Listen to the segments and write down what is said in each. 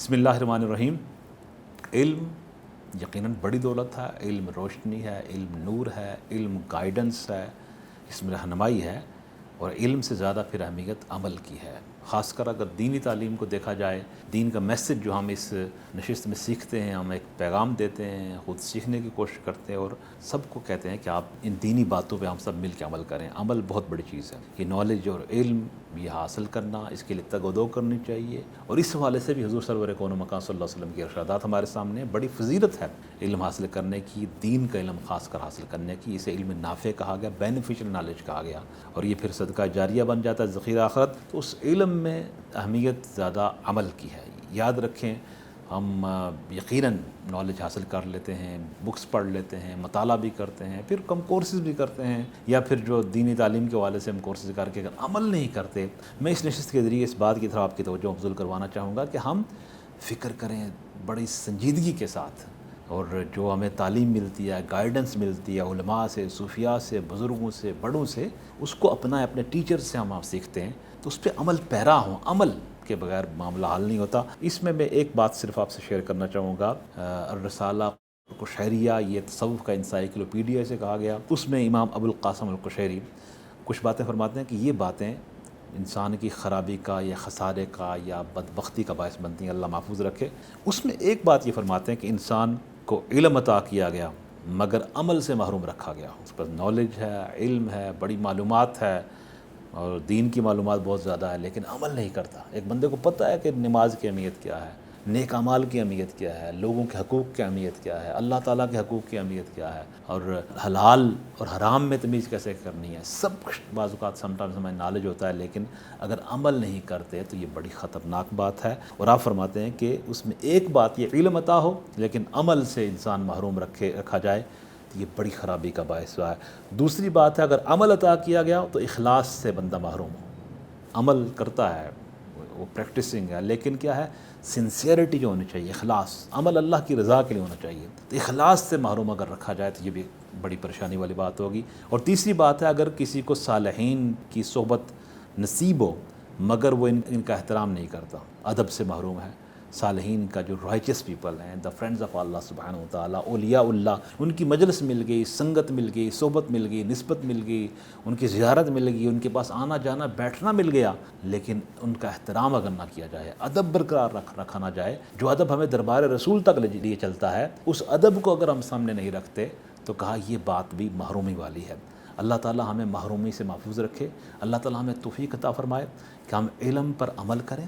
بسم اللہ الرحمن الرحیم۔ علم یقیناً بڑی دولت ہے، علم روشنی ہے، علم نور ہے، علم گائیڈنس ہے، اس میں رہنمائی ہے، اور علم سے زیادہ پھر اہمیت عمل کی ہے۔ خاص کر اگر دینی تعلیم کو دیکھا جائے، دین کا میسج جو ہم اس نشست میں سیکھتے ہیں، ہم ایک پیغام دیتے ہیں، خود سیکھنے کی کوشش کرتے ہیں اور سب کو کہتے ہیں کہ آپ ان دینی باتوں پہ ہم سب مل کے عمل کریں۔ عمل بہت بڑی چیز ہے، یہ نالج اور علم یہ حاصل کرنا، اس کے لیے تگ و دو کرنی چاہیے، اور اس حوالے سے بھی حضور سرور کون و مکان صلی اللہ علیہ وسلم کی ارشادات ہمارے سامنے، بڑی فضیلت ہے علم حاصل کرنے کی، دین کا علم خاص کر حاصل کرنے کی۔ اسے علم نافع کہا گیا، بینیفیشل نالج کہا گیا، اور یہ پھر صدقہ جاریہ بن جاتا ہے، ذخیرہ آخرت۔ تو اس علم میں اہمیت زیادہ عمل کی ہے۔ یاد رکھیں، ہم یقیناً نالج حاصل کر لیتے ہیں، بکس پڑھ لیتے ہیں، مطالعہ بھی کرتے ہیں، پھر کم کورسز بھی کرتے ہیں، یا پھر جو دینی تعلیم کے حوالے سے ہم کورسز کر کے اگر عمل نہیں کرتے۔ میں اس نشست کے ذریعے اس بات کی طرف آپ کی توجہ مبذول کروانا چاہوں گا کہ ہم فکر کریں بڑی سنجیدگی کے ساتھ، اور جو ہمیں تعلیم ملتی ہے، گائیڈنس ملتی ہے علماء سے، صوفیاء سے، بزرگوں سے، بڑوں سے، اس کو اپنا اپنے ٹیچر سے ہم سیکھتے ہیں تو اس پہ عمل پیرا ہوں۔ عمل کے بغیر معاملہ حل نہیں ہوتا۔ اس میں ایک بات صرف آپ سے شیئر کرنا چاہوں گا۔ الرسالہ القشیریہ، یہ تصوف کا انسائیکلوپیڈیا سے کہا گیا، اس میں امام ابو القاسم القشیری کچھ باتیں فرماتے ہیں کہ یہ باتیں انسان کی خرابی کا یا خسارے کا یا بدبختی کا باعث بنتی ہیں، اللہ محفوظ رکھے۔ اس میں ایک بات یہ فرماتے ہیں کہ انسان کو علم عطا کیا گیا مگر عمل سے محروم رکھا گیا۔ اس پر نالج ہے، علم ہے، بڑی معلومات ہے، اور دین کی معلومات بہت زیادہ ہے، لیکن عمل نہیں کرتا۔ ایک بندے کو پتہ ہے کہ نماز کی اہمیت کیا ہے، نیک اعمال کی اہمیت کیا ہے، لوگوں کے حقوق کی اہمیت کیا ہے، اللہ تعالیٰ کے حقوق کی اہمیت کیا ہے، اور حلال اور حرام میں تمیز کیسے کرنی ہے، سب کچھ بعض اوقات سم ٹائمز ہمیں نالج ہوتا ہے، لیکن اگر عمل نہیں کرتے تو یہ بڑی خطرناک بات ہے۔ اور آپ فرماتے ہیں کہ اس میں ایک بات یہ علم عطا ہو لیکن عمل سے انسان محروم رکھا جائے تو یہ بڑی خرابی کا باعث ہوا ہے۔ دوسری بات ہے، اگر عمل عطا کیا گیا تو اخلاص سے بندہ محروم ہو۔ عمل کرتا ہے، وہ پریکٹسنگ ہے، لیکن کیا ہے، سنسیئرٹی جو ہونی چاہیے، اخلاص، عمل اللہ کی رضا کے لیے ہونا چاہیے۔ تو اخلاص سے محروم اگر رکھا جائے تو یہ بھی بڑی پریشانی والی بات ہوگی۔ اور تیسری بات ہے، اگر کسی کو صالحین کی صحبت نصیب ہو مگر وہ ان کا احترام نہیں کرتا، ادب سے محروم ہے، صالحین کا جو رائچس پیپل ہیں، دا فرینڈز آف اللہ سبحانہ و تعالیٰ، اولیاء اللہ، ان کی مجلس مل گئی، سنگت مل گئی، صحبت مل گئی، نسبت مل گئی، ان کی زیارت مل گئی، ان کے پاس آنا جانا بیٹھنا مل گیا، لیکن ان کا احترام اگر نہ کیا جائے، ادب برقرار رکھا نہ جائے، جو ادب ہمیں دربار رسول تک لیے چلتا ہے، اس ادب کو اگر ہم سامنے نہیں رکھتے تو کہا یہ بات بھی محرومی والی ہے۔ اللہ تعالیٰ ہمیں محرومی سے محفوظ رکھے، اللہ تعالیٰ ہمیں توفیق عطا فرمائے کہ ہم علم پر عمل کریں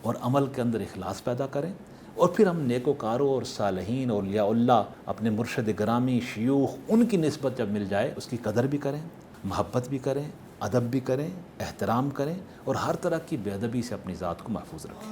اور عمل کے اندر اخلاص پیدا کریں، اور پھر ہم نیکوکاروں اور صالحین اولیاء اللہ، اپنے مرشد گرامی، شیوخ، ان کی نسبت جب مل جائے اس کی قدر بھی کریں، محبت بھی کریں، ادب بھی کریں، احترام کریں، اور ہر طرح کی بے ادبی سے اپنی ذات کو محفوظ رکھیں۔